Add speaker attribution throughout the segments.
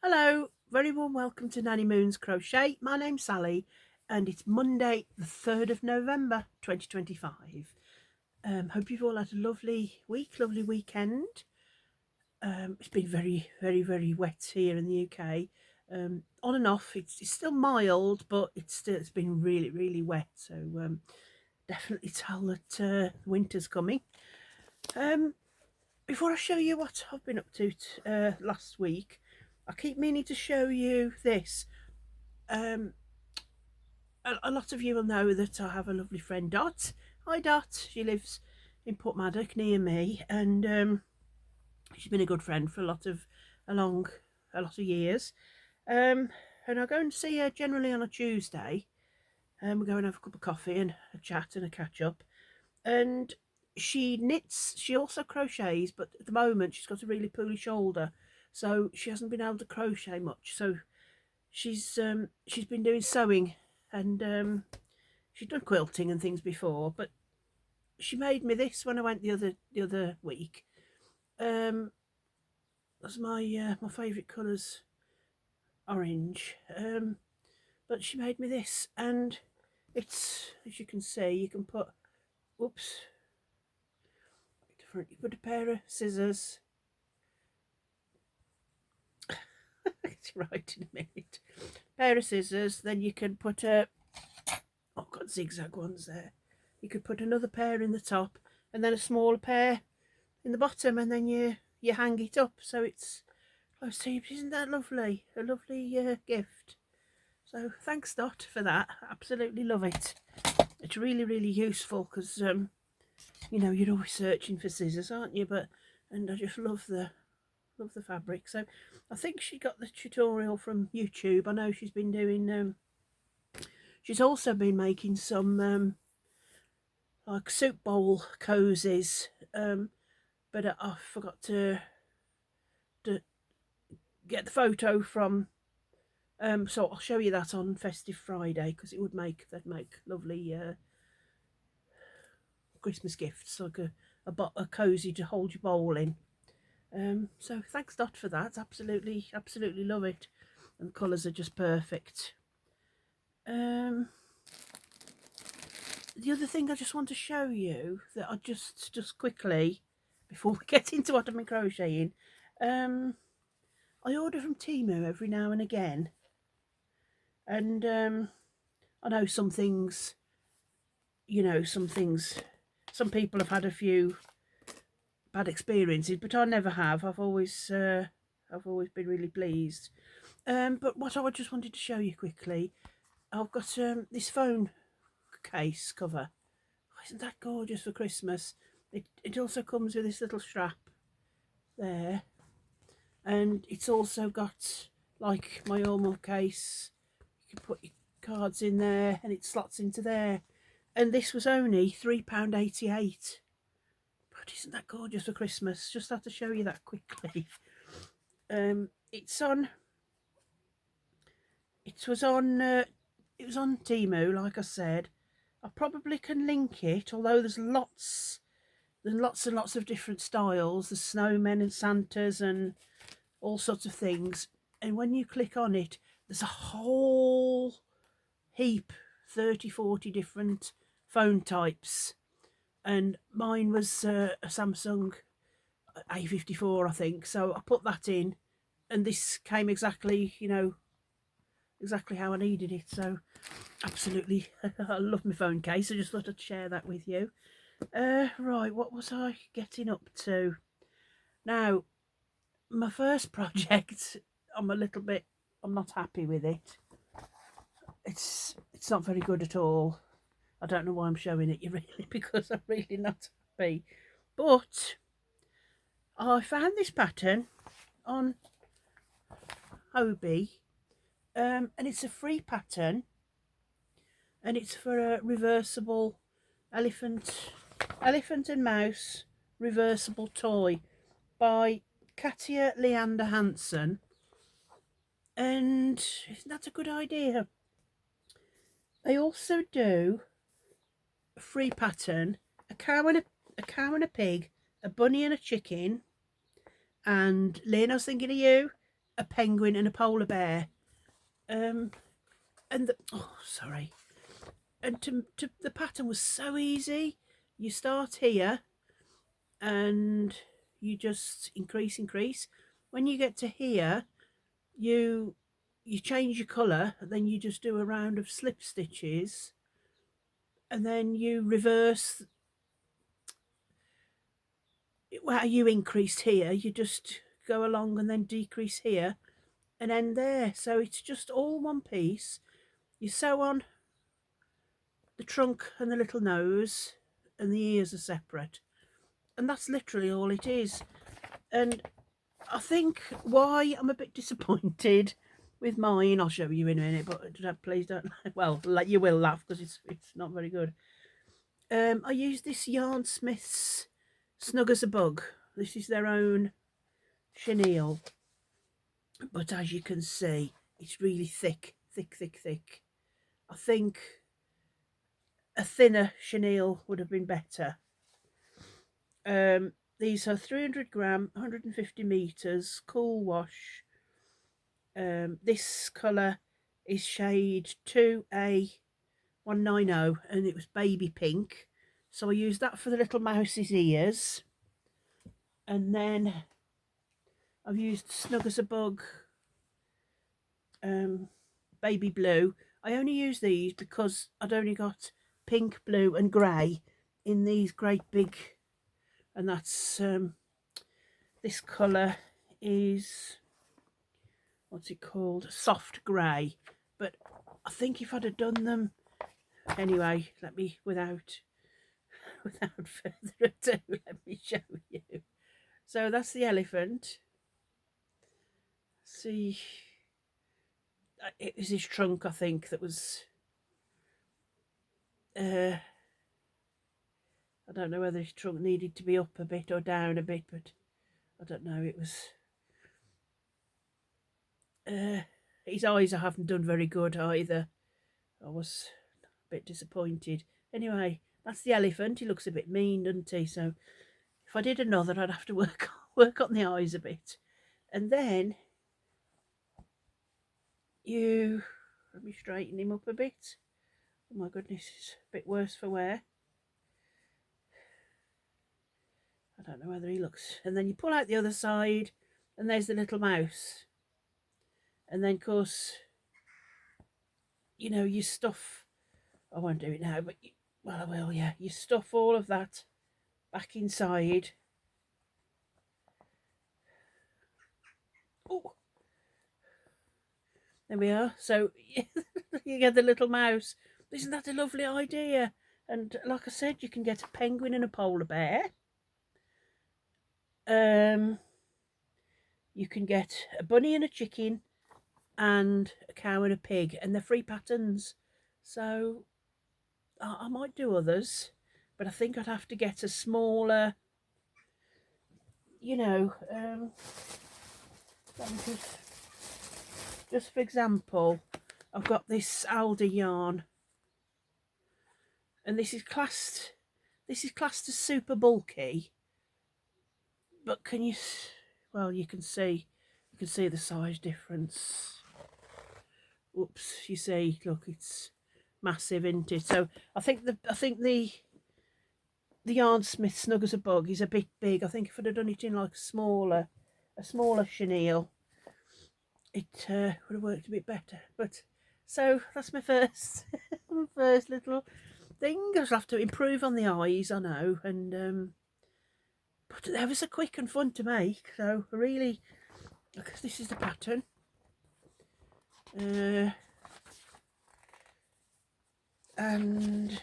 Speaker 1: Hello, very warm welcome to Nanny Moon's Crochet. My name's Sally and it's Monday the 3rd of November 2025. Hope you've all had a lovely week, lovely weekend. It's been very wet here in the UK. On and off, it's still mild, but it's been really wet. So definitely tell that winter's coming. Before I show you what I've been up to last week, I keep meaning to show you this. A lot of you will know that I have a lovely friend, Dot. Hi, Dot. She lives in Portmaddock near me, and she's been a good friend for a lot of years. And I go and see her generally on a Tuesday. We go and have a cup of coffee and a chat and a catch up. And she knits. She also crochets, but at the moment she's got a really poorly shoulder, so she hasn't been able to crochet much. So she's been doing sewing, and she's done quilting and things before. But she made me this when I went the other week. That's my favourite colours, orange. But she made me this, and it's, as you can see, you can put, whoops, you put a pair of scissors. It's right in a minute. Pair of scissors, then you can put a, oh, I've got zigzag ones there. You could put another pair in the top, and then a smaller pair in the bottom, and then you hang it up so it's close to you. Isn't that lovely? A lovely gift. So thanks, Dot, for that. Absolutely love it. It's really useful because you know, you're always searching for scissors, aren't you? And I just love the fabric. So I think she got the tutorial from YouTube. I know she's been doing she's also been making some like soup bowl cozies, but I forgot to get the photo from, so I'll show you that on Festive Friday, because they'd make lovely Christmas gifts, like a cozy to hold your bowl in. So thanks, Dot, for that. Absolutely love it, and the colours are just perfect. The other thing I just want to show you, that I just quickly, before we get into what I've been crocheting, I order from Temu every now and again, and I know some things, you know, some people have had a few bad experiences, but I never have. I've always been really pleased. But what I just wanted to show you quickly, I've got this phone case cover. Oh, isn't that gorgeous for Christmas? It also comes with this little strap there, and it's also got like my normal case. You can put your cards in there, and it slots into there. And this was only £3.88. But isn't that gorgeous for Christmas? Just had to show you that quickly. It's on. It was on. It was on Temu, like I said. I probably can link it, although there's lots and lots of different styles. There's snowmen and Santas and all sorts of things. And when you click on it, there's a whole heap, 30-40 different phone types. And mine was a Samsung A54, I think. So I put that in, and this came exactly, you know, exactly how I needed it. So absolutely, I love my phone case. I just thought I'd share that with you. Right, what was I getting up to? Now, my first project, I'm not happy with it. It's not very good at all. I don't know why I'm showing it you, really, because I'm really not happy. But I found this pattern on Hobie, and it's a free pattern, and it's for a reversible elephant and mouse reversible toy by Katia Leander Hansen. And isn't that a good idea? They also do a free pattern, a cow and a pig, a bunny and a chicken. And Lynn, I was thinking of you, a penguin and a polar bear. And sorry. And the pattern was so easy. You start here and you just increase. When you get to here, you change your colour, and then you just do a round of slip stitches, and then you reverse. Well, you increased here, you just go along and then decrease here and end there. So it's just all one piece. You sew on the trunk and the little nose, and the ears are separate, and that's literally all it is. And I think why I'm a bit disappointed with mine, I'll show you in a minute, but please don't. Well, you will laugh because it's not very good. I use this Yarn Smith's Snug as a Bug. This is their own chenille, but as you can see, it's really thick. I think a thinner chenille would have been better. These are 300 gram, 150 meters, cool wash. This colour is shade 2A190, and it was baby pink, so I used that for the little mouse's ears. And then I've used Snug as a Bug baby blue. I only use these because I'd only got pink, blue and grey in these great big, and that's this colour is, what's it called, soft grey. But I think if I'd have done them anyway, let me without further ado, let me show you. So that's the elephant. See, it was his trunk, I think, that was I don't know whether his trunk needed to be up a bit or down a bit, but I don't know. It was his eyes I haven't done very good either. I was a bit disappointed. Anyway, that's the elephant. He looks a bit mean, doesn't he? So if I did another, I'd have to work on the eyes a bit. And then let me straighten him up a bit. Oh my goodness, it's a bit worse for wear. I don't know whether he looks. And then you pull out the other side, and there's the little mouse. And then, of course, you stuff. I won't do it now, but well, I will. Yeah, you stuff all of that back inside. Oh, there we are. So you get the little mouse. Isn't that a lovely idea? And like I said, you can get a penguin and a polar bear. You can get a bunny and a chicken and a cow and a pig, and they're free patterns. So I might do others, but I think I'd have to get a smaller, just for example, I've got this Alder yarn, and this is classed as super bulky, but you can see the size difference. Oops, you see, look, it's massive, isn't it? So I think the Yarn Smith Snug as a Bug is a bit big. I think if I'd have done it in like a smaller chenille, it would have worked a bit better. But so that's my first little thing. I'll have to improve on the eyes, I know, and but they were so quick and fun to make. So really, because this is the pattern. And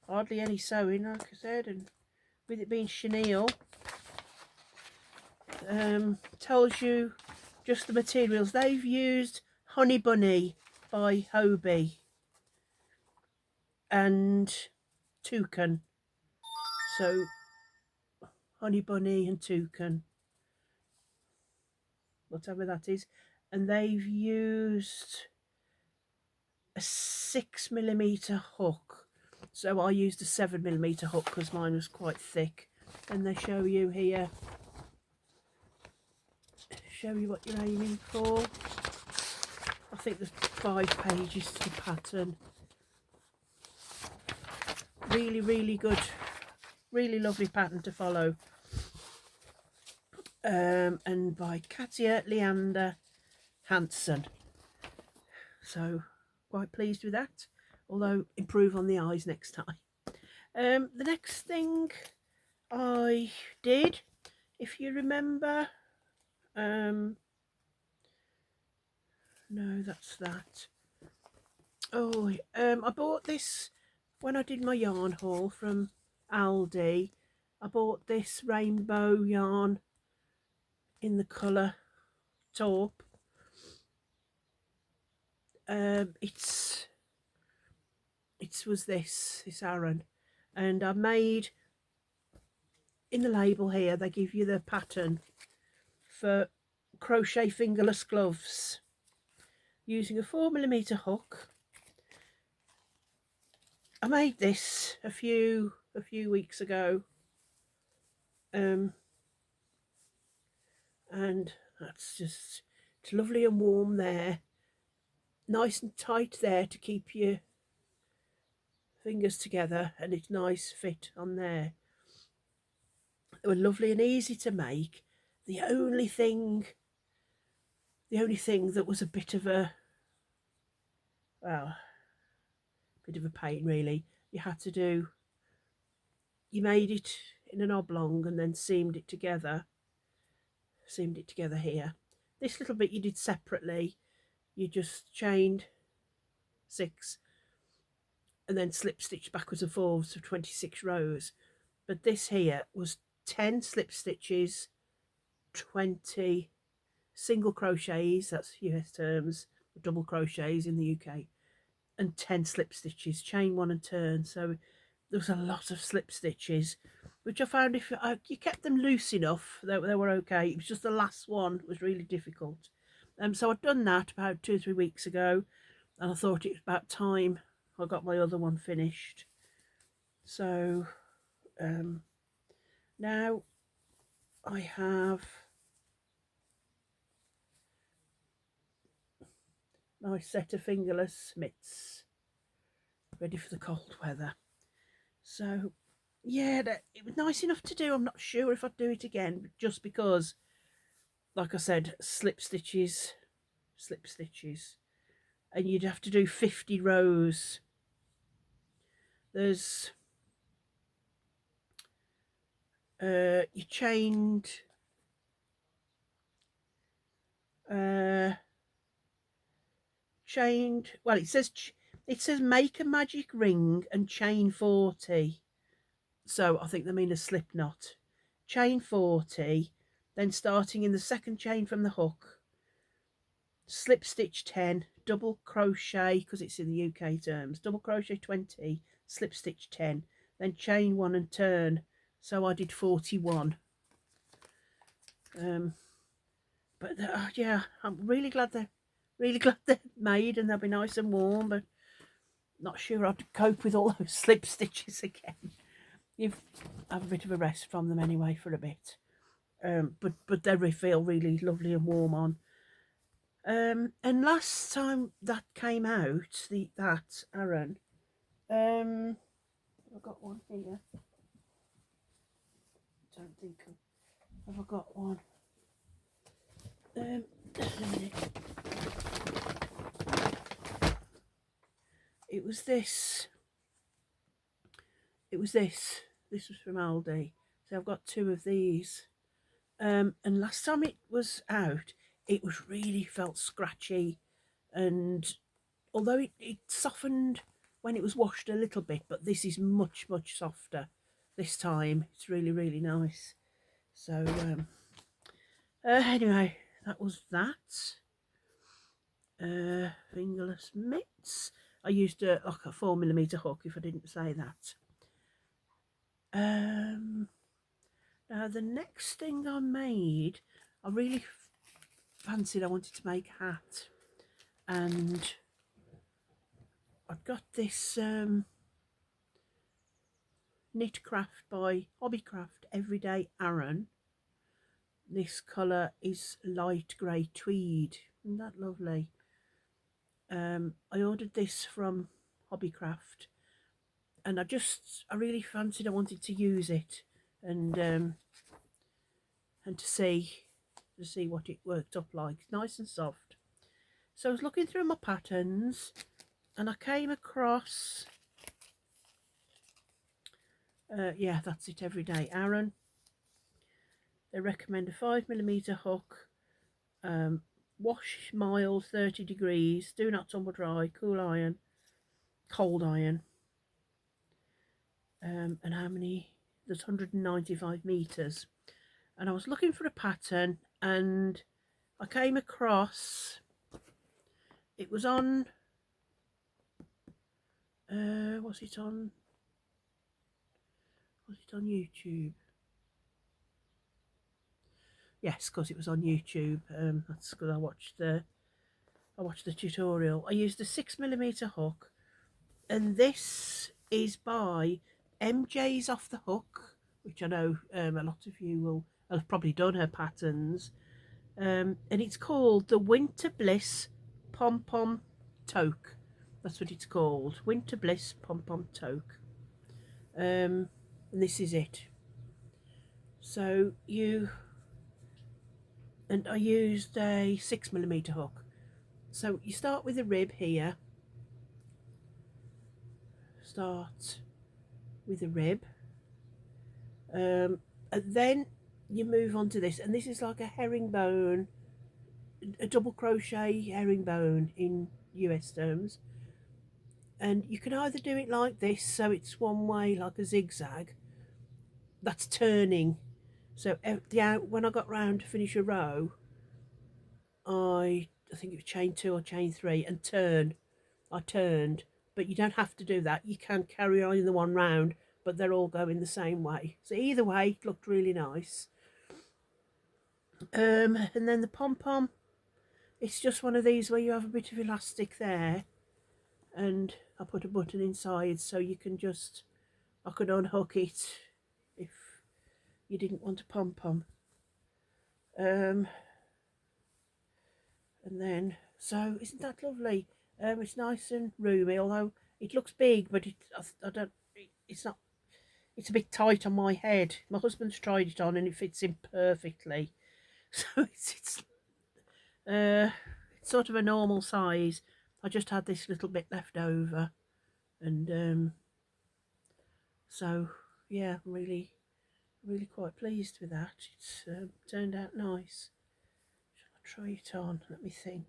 Speaker 1: hardly any sewing, like I said, and with it being chenille, tells you just the materials. They've used Honey Bunny by Hobie and Toucan. So Honey Bunny and Toucan, whatever that is, and they've used a 6mm hook. So I used a 7mm hook because mine was quite thick. And they show you here, show you what you're aiming for. I think there's 5 pages to the pattern. Really, really good, really lovely pattern to follow. And by Katia Leander Hansen. So quite pleased with that, although improve on the eyes next time. The next thing I did, if you remember, no, that's that. Oh, I bought this when I did my yarn haul from Aldi. I bought this rainbow yarn in the colour taupe. It was this Aran, and I made, in the label here they give you the pattern for crochet fingerless gloves using a 4mm hook. I made this a few weeks ago, and that's just, it's lovely and warm there, nice and tight there to keep your fingers together, and it's nice fit on there. They were lovely and easy to make. The only thing that was a bit of a, well, bit of a pain really, you made it in an oblong and then seamed it together here. This little bit you did separately. You just chained 6 and then slip stitched backwards and forwards for 26 rows. But this here was 10 slip stitches, 20 single crochets, that's US terms, double crochets in the UK, and 10 slip stitches, chain 1 and turn. So there was a lot of slip stitches, which I found if you kept them loose enough, they were okay. It was just the last one was really difficult. So I'd done that about 2 or 3 weeks ago, and I thought it was about time I got my other one finished. So now I have my set of fingerless mitts ready for the cold weather. So yeah, it was nice enough to do. I'm not sure if I'd do it again, just because, like I said, slip stitches, and you'd have to do 50 rows. There's you chained well, it says make a magic ring and chain 40, so I think they mean a slip knot. Chain 40, then starting in the second chain from the hook, slip stitch 10, double crochet, because it's in the UK terms, double crochet 20, slip stitch 10, then chain 1 and turn. So I did 41. But yeah, I'm really glad they're made, and they'll be nice and warm, but not sure I'd cope with all those slip stitches again. You've have a bit of a rest from them anyway for a bit. But they feel really lovely and warm on. And last time that came out, that Aran, I've got one here. Don't think have I got one. Just a minute. It was this. This was from Aldi. So I've got 2 of these. And last time it was out, it was really felt scratchy, and although it softened when it was washed a little bit, but this is much softer this time. It's really nice. So anyway, that was that. Fingerless mitts. I used like a 4mm hook, if I didn't say that. Now the next thing I made, I really fancied I wanted to make a hat, and I've got this Knit Craft by Hobbycraft Everyday Aran, This colour is light grey tweed. Isn't that lovely? I ordered this from Hobbycraft, and I really fancied, I wanted to use it and to see what it worked up like. It's nice and soft. So I was looking through my patterns and I came across yeah, that's it, everyday Aaron. They recommend a 5mm hook, wash mild 30 degrees, do not tumble dry, cold iron. And how many? There's 195 meters. And I was looking for a pattern and I came across, it was on, was it on YouTube? Yes, because it was on YouTube. That's because I watched the tutorial. I used a 6mm hook, and this is by MJ's Off the Hook, which I know a lot of you will have probably done her patterns. And it's called the Winter Bliss Pom Pom Toque. That's what it's called, Winter Bliss Pom Pom Toque. And this is it. So I used a 6mm hook. So you start with a rib here. Start with a rib. And then you move on to this, and this is like a herringbone, a double crochet herringbone in US terms. And you can either do it like this, so it's one way, like a zigzag, that's turning. So when I got round to finish a row, I think it was chain 2 or chain 3, and I turned, but you don't have to do that. You can carry on in the one round, but they're all going the same way. So either way, it looked really nice. And then the pom-pom, it's just one of these where you have a bit of elastic there, and I put a button inside so you can just, I could unhook it if you didn't want a pom-pom. And then, so isn't that lovely? It's nice and roomy, although it looks big, but it's not, it's a bit tight on my head. My husband's tried it on and it fits in perfectly. So it's sort of a normal size. I just had this little bit left over, and so yeah, really quite pleased with that. It's turned out nice. Shall I try it on? Let me think.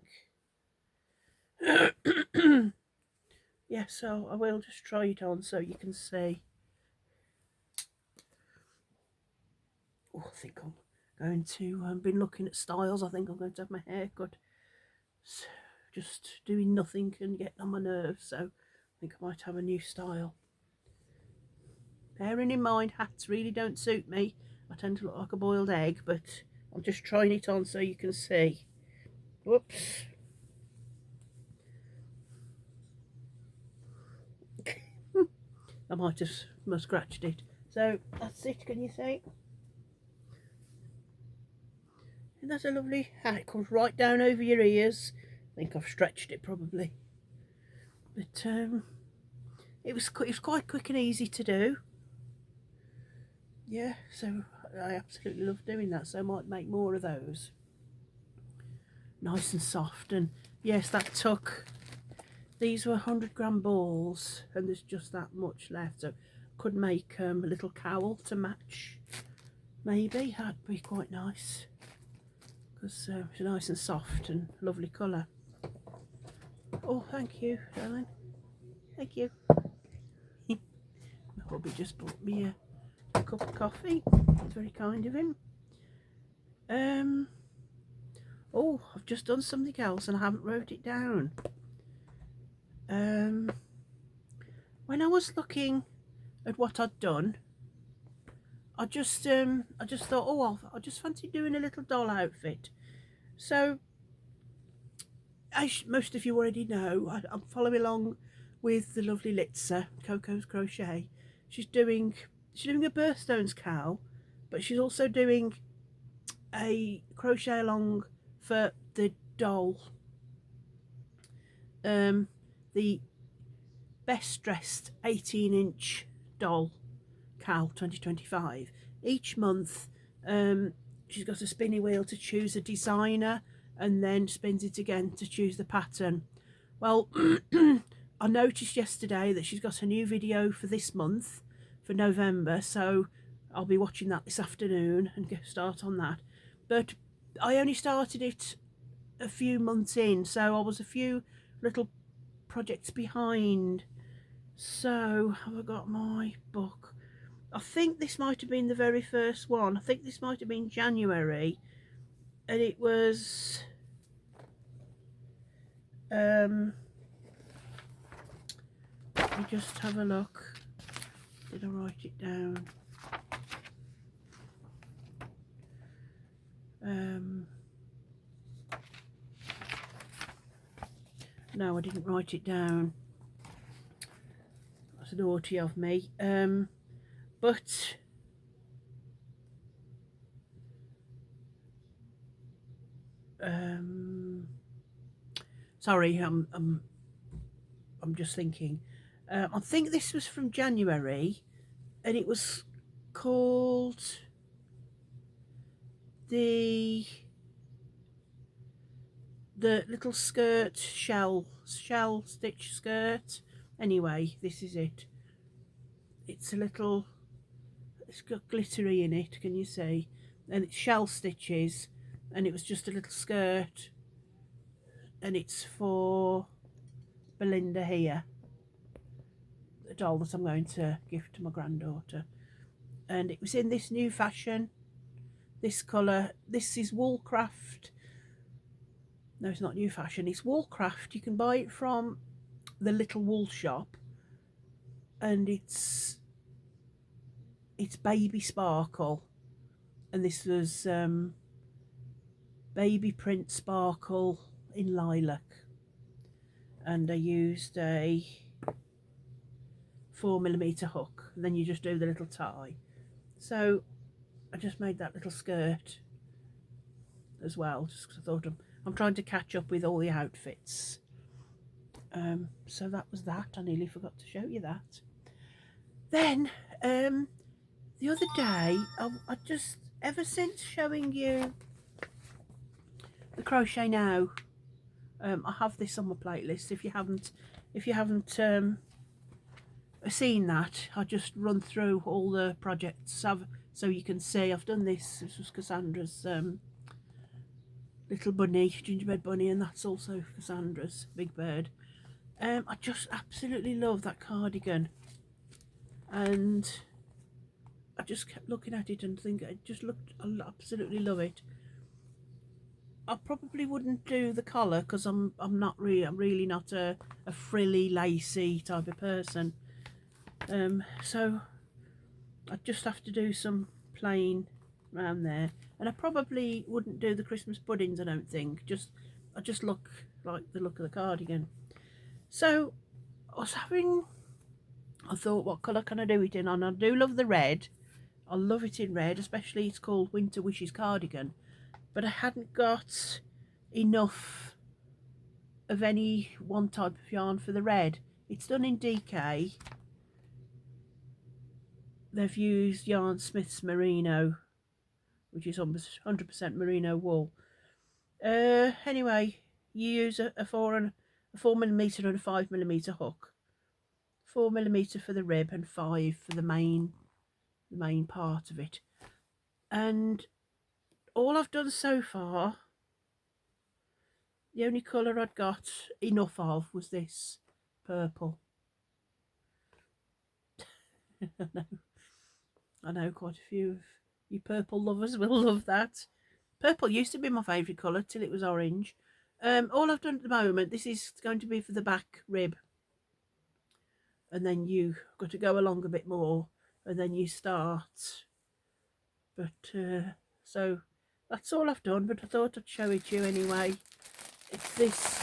Speaker 1: Yeah, so I will just try it on so you can see. Oh, I think I'm going to been looking at styles. I think I'm going to have my hair cut. So just doing nothing and getting on my nerves, so I think I might have a new style. Bearing in mind, hats really don't suit me. I tend to look like a boiled egg, but I'm just trying it on so you can see. Whoops. I might have scratched it. So that's it, can you see? Isn't that a lovely hat? It comes right down over your ears. I think I've stretched it probably. But it was quite quick and easy to do. Yeah, so I absolutely love doing that, so I might make more of those. Nice and soft, and yes, that took, these were 100-gram balls, and there's just that much left, so I could make a little cowl to match, maybe. That'd be quite nice, because it's nice and soft and lovely colour. Oh, thank you, darling. Thank you. My hubby just bought me a cup of coffee. It's very kind of him. Oh, I've just done something else and I haven't wrote it down. When I was looking at what I'd done, I just thought, oh, I just fancy doing a little doll outfit. So, as most of you already know, I'm following along with the lovely Litsa, Coco's Crochet. She's doing a birthstones cowl, but she's also doing a crochet along for the doll, the Best Dressed 18-inch doll Cal 2025. Each month she's got a spinny wheel to choose a designer and then spins it again to choose the pattern. Well, I noticed yesterday that she's got a new video for this month, for November, so I'll be watching that this afternoon and get start on that. But I only started it a few months in, so I was a few little projects behind. So have I got my book? I think this might have been the very first one. I think this might have been January, and it was let me just have a look. Did I write it down? No, I didn't write it down. That's naughty of me. But sorry, I'm just thinking. I think this was from January, and it was called the little skirt shell stitch skirt. Anyway, this is it. It's a little, it's got glittery in it, can you see? And it's shell stitches, and it was just a little skirt, and it's for Belinda here, the doll that I'm going to give to my granddaughter. And it was in this new fashion, this colour. This is Woolcraft. No, it's not new fashion, it's Woolcraft. You can buy it from the Little Wool Shop, and it's baby sparkle, and this was baby print sparkle in lilac, and I used a 4mm hook, and then you just do the little tie. So I just made that little skirt as well, just because I thought I'm trying to catch up with all the outfits. So that was that. I nearly forgot to show you that. Then the other day, I just, ever since showing you the Crochet Now, I have this on my playlist. If you haven't seen that, I just run through all the projects so you can see. I've done this. This was Cassandra's little bunny, gingerbread bunny, and that's also Cassandra's big bird. I just absolutely love that cardigan, and I just kept looking at it and thinking, it just looked, I absolutely love it. I probably wouldn't do the collar because I'm really not a frilly, lacy type of person. So I just have to do some plain around there, and I probably wouldn't do the Christmas puddings, I don't think. I just look like the look of the cardigan. So I thought, what colour can I do it in? And I do love the red. I love it in red, especially it's called Winter Wishes Cardigan. But I hadn't got enough of any one type of yarn for the red. It's done in DK. They've used Yarn Smith's Merino, which is 100% merino wool. Anyway, you use a 4mm and a 5mm hook. 4mm for the rib and 5 for the main part of it. And all I've done so far, the only colour I'd got enough of was this purple. I know quite a few of you purple lovers will love that. Purple used to be my favourite colour till it was orange. All I've done at the moment, this is going to be for the back rib, and then you've got to go along a bit more, and then you start. But so that's all I've done, but I thought I'd show it to you anyway. It's this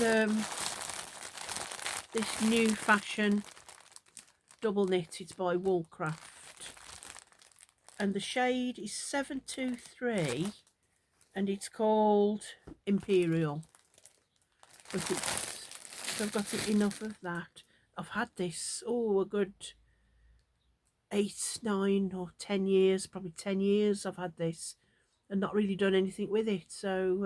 Speaker 1: this new fashion double knit. It's by Woolcraft, and the shade is 723, and it's called Imperial. But it's, so I've got enough of that. I've had this, a good 8, 9 or 10 years, probably 10 years I've had this and not really done anything with it. So,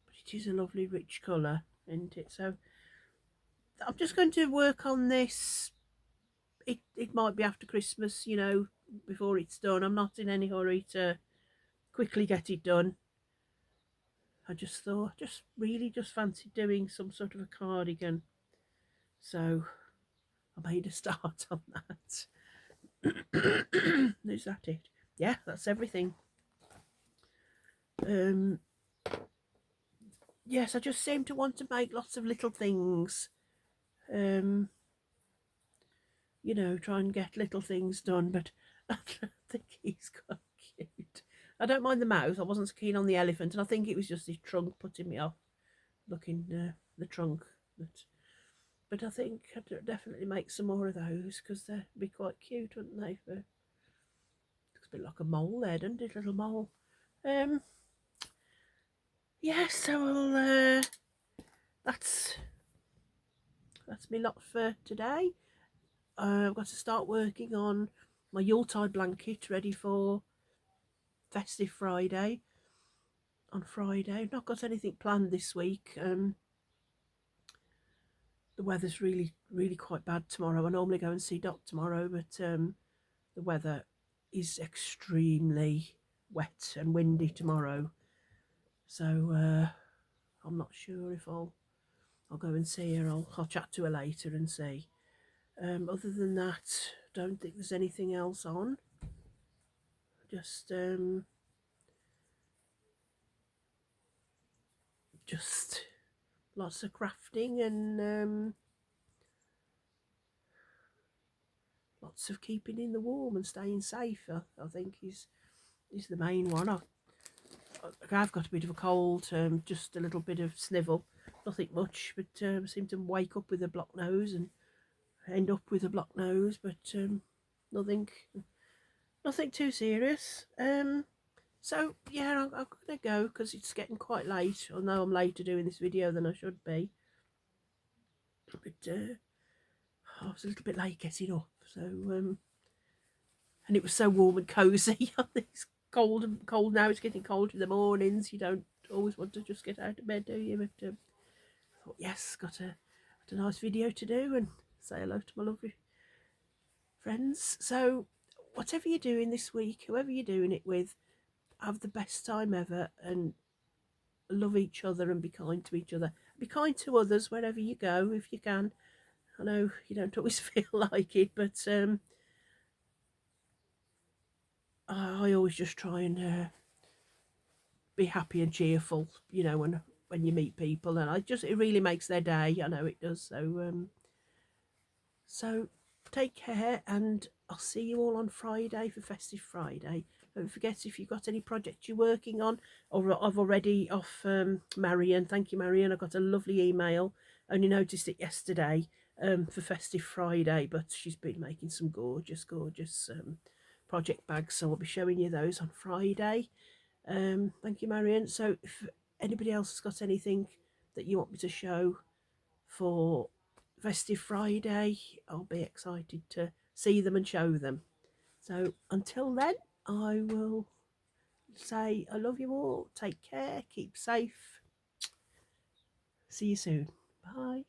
Speaker 1: but it is a lovely rich colour, isn't it? So I'm just going to work on this. It might be after Christmas, before it's done. I'm not in any hurry to quickly get it done. I just thought, just fancied doing some sort of a cardigan. So I made a start on that. Is that it? Yeah, that's everything. Yes, I just seem to want to make lots of little things. Try and get little things done, but I don't think he's quite cute. I don't mind the mouse. I wasn't so keen on the elephant, and I think it was just his trunk putting me off looking the trunk. But I think I'd definitely make some more of those because they'd be quite cute, wouldn't they? Looks a bit like a mole there, doesn't it? Little mole. Yes, so that's me lot for today. I've got to start working on my Yuletide blanket ready for festive Friday. On Friday, I've not got anything planned this week. The weather's really, really quite bad tomorrow. I normally go and see Doc tomorrow, but the weather is extremely wet and windy tomorrow. So I'm not sure if I'll go and see her. I'll chat to her later and see. Other than that, don't think there's anything else on. Just lots of crafting and lots of keeping in the warm and staying safe. I think is the main one. I've got a bit of a cold, just a little bit of snivel, nothing much, but seem to wake up with a blocked nose and end up with a blocked nose, but nothing too serious. So yeah, I'm gonna go because it's getting quite late. I know I'm later doing this video than I should be, but I was a little bit late getting up. So and it was so warm and cosy. It's cold now. It's getting cold in the mornings. You don't always want to just get out of bed, do you? But I thought, yes, got a nice video to do and say hello to my lovely friends. So whatever you're doing this week, whoever you're doing it with, have the best time ever and love each other and be kind to each other. Be kind to others wherever you go if you can. I know you don't always feel like it, but I always just try and be happy and cheerful, when you meet people, and it really makes their day. I know it does. So take care, and I'll see you all on Friday for Festive Friday. Don't forget, if you've got any projects you're working on, or I've already off Marion. Thank you, Marion. I got a lovely email. Only noticed it yesterday for Festive Friday, but she's been making some gorgeous project bags, so I'll be showing you those on Friday. Thank you, Marion. So if anybody else has got anything that you want me to show for Festive Friday, I'll be excited to see them and show them. So until then, I will say I love you all. Take care. Keep safe. See you soon. Bye.